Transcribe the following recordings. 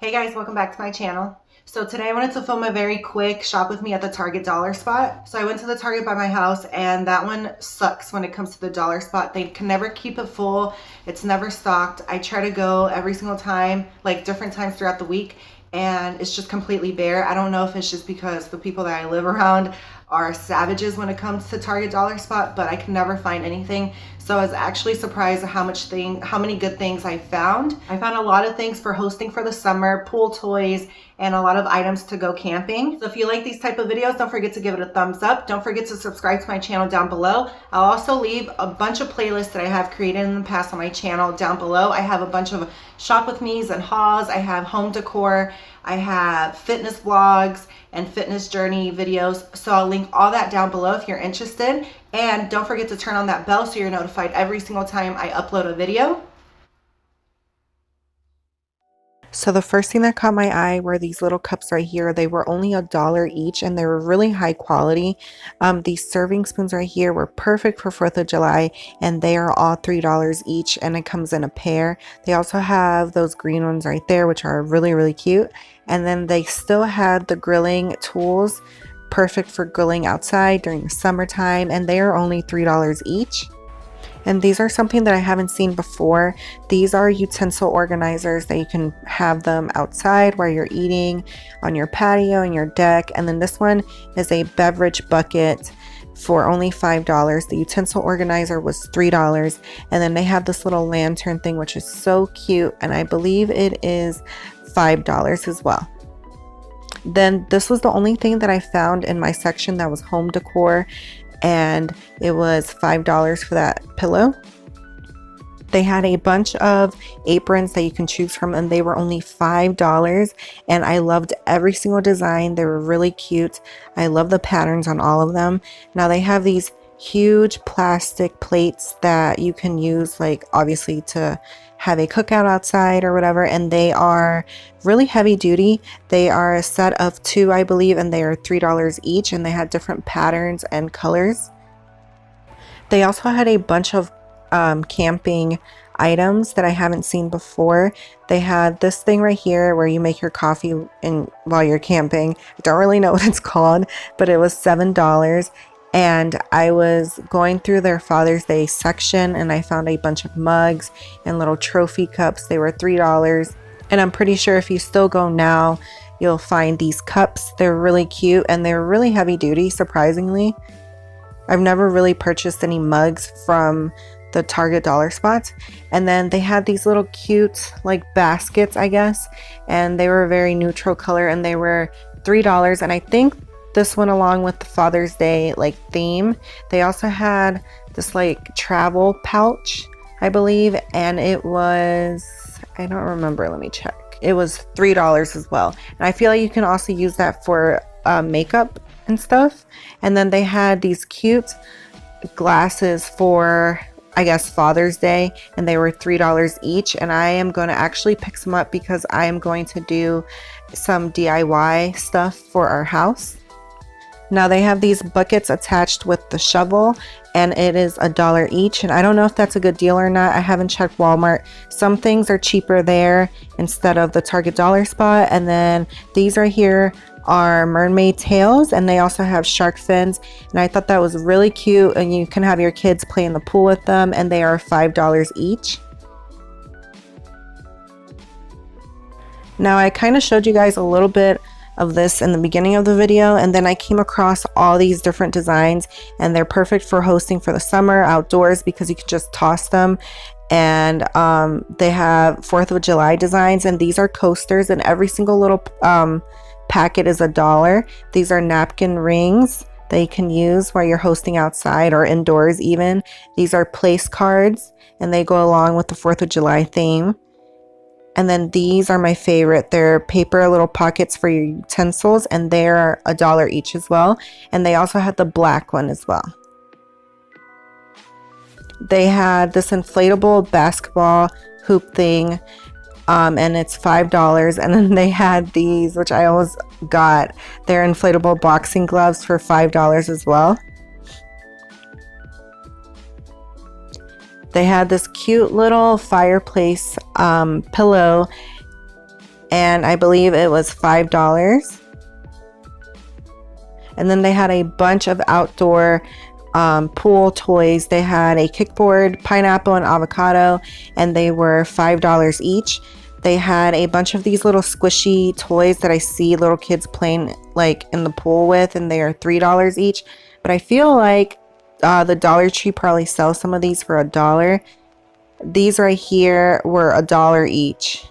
Hey guys, welcome back to my channel. So today I wanted to film a very quick shop with me at the Target dollar spot. So I went to the Target by my house and that one sucks when it comes to the dollar spot. They can never keep it full. It's never stocked. I try to go every single time, like different times throughout the week, and it's just completely bare. I don't know if it's just because the people that I live around are savages when it comes to Target dollar spot, but I can never find anything. So I was actually surprised at how many good things I found. I found a lot of things for hosting for the summer, pool toys, and a lot of items to go camping. So if you like these type of videos, don't forget to give it a thumbs up. Don't forget to subscribe to my channel down below. I'll also leave a bunch of playlists that I have created in the past on my channel down below. I have a bunch of shop with me's and hauls. I have home decor. I have fitness vlogs and fitness journey videos. So I'll link all that down below if you're interested. And don't forget to turn on that bell so you're notified every single time I upload a video. So the first thing that caught my eye were these little cups right here. They were only $1 each and they were really high quality. These serving spoons right here were perfect for 4th of July and they are all $3 each and it comes in a pair. They also have those green ones right there, which are really cute. And then they still had the grilling tools, perfect for grilling outside during the summertime, and they are only $3 each. And these are something that I haven't seen before. These are utensil organizers that you can have them outside while you're eating, on your patio, on your deck. And then this one is a beverage bucket for only $5. The utensil organizer was $3. And then they have this little lantern thing, which is so cute. And I believe it is $5 as well. Then this was the only thing that I found in my section that was home decor, and it was $5 for that pillow. They had a bunch of aprons that you can choose from and they were only $5, and I loved every single design. They were really cute. I love the patterns on all of them. Now they have these huge plastic plates that you can use, like obviously to have a cookout outside or whatever, and they are really heavy duty. They are a set of 2, I believe, and they are $3 each, and they had different patterns and colors. They also had a bunch of camping items that I haven't seen before. They had this thing right here where you make your coffee while you're camping. I don't really know what it's called, but it was $7. And I was going through their Father's Day section and I found a bunch of mugs and little trophy cups. They were $3. And I'm pretty sure if you still go now, you'll find these cups. They're really cute and they're really heavy duty, surprisingly. I've never really purchased any mugs from the Target dollar spots. And then they had these little cute like baskets, I guess. And they were very neutral color and they were $3. And I think this went along with the Father's Day like theme. They also had this like travel pouch, I believe, and it was, I don't remember, let me check. It was $3 as well. And I feel like you can also use that for makeup and stuff. And then they had these cute glasses for, I guess, Father's Day, and they were $3 each. And I am going to actually pick some up because I am going to do some DIY stuff for our house. Now they have these buckets attached with the shovel and it is $1 each, and I don't know if that's a good deal or not. I haven't checked Walmart. Some things are cheaper there instead of the Target dollar spot. And then these right here are mermaid tails and they also have shark fins, and I thought that was really cute, and you can have your kids play in the pool with them, and they are $5 each. Now I kind of showed you guys a little bit of this in the beginning of the video, and then I came across all these different designs, and they're perfect for hosting for the summer outdoors because you can just toss them. And they have 4th of July designs, and these are coasters, and every single little packet is $1. These are napkin rings that you can use while you're hosting outside or indoors even. These are place cards and they go along with the 4th of July theme. And then these are my favorite. They're paper little pockets for your utensils, and they're $1 each as well. And they also had the black one as well. They had this inflatable basketball hoop thing, and it's $5. And then they had these, which I always got. They're inflatable boxing gloves for $5 as well. They had this cute little fireplace pillow and I believe it was $5. And then they had a bunch of outdoor pool toys. They had a kickboard, pineapple, and avocado, and they were $5 each. They had a bunch of these little squishy toys that I see little kids playing like in the pool with, and they are $3 each. But I feel like the Dollar Tree probably sells some of these for $1. These right here were $1 each.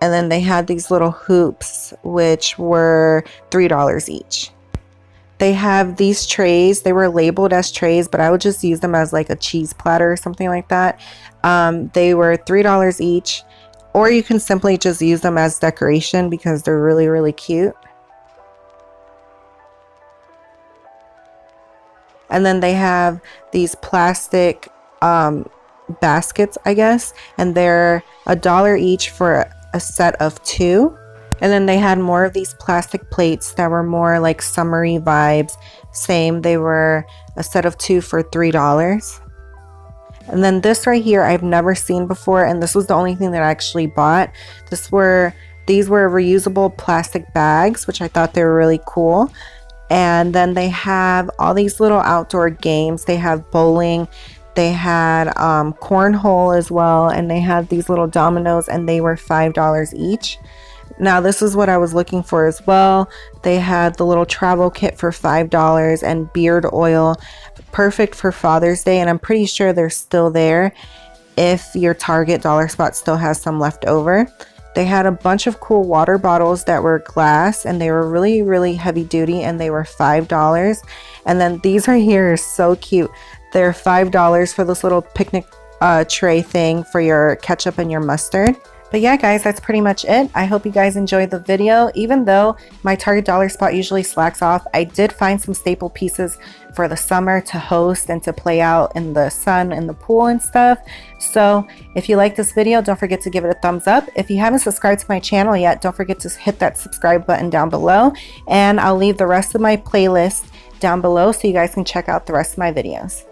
And then they had these little hoops, which were $3 each. They have these trays. They were labeled as trays, but I would just use them as like a cheese platter or something like that. They were $3 each, or you can simply just use them as decoration because they're really, really cute. And then they have these plastic baskets, I guess, and they're $1 each for a set of 2. And then they had more of these plastic plates that were more like summery vibes. Same, they were a set of 2 for $3. And then this right here I've never seen before, and this was the only thing that I actually bought. These were reusable plastic bags, which I thought they were really cool. And then they have all these little outdoor games. They have bowling, they had cornhole as well, and they had these little dominoes, and they were $5 each. Now this is what I was looking for as well. They had the little travel kit for $5 and beard oil, perfect for Father's Day, and I'm pretty sure they're still there if your Target dollar spot still has some left over. They had a bunch of cool water bottles that were glass, and they were really, really heavy duty, and they were $5. And then these right here are so cute. They're $5 for this little picnic tray thing for your ketchup and your mustard. But yeah, guys, that's pretty much it. I hope you guys enjoyed the video. Even though my Target dollar spot usually slacks off, I did find some staple pieces for the summer to host and to play out in the sun in the pool and stuff. So if you like this video, don't forget to give it a thumbs up. If you haven't subscribed to my channel yet, don't forget to hit that subscribe button down below, and I'll leave the rest of my playlist down below so you guys can check out the rest of my videos.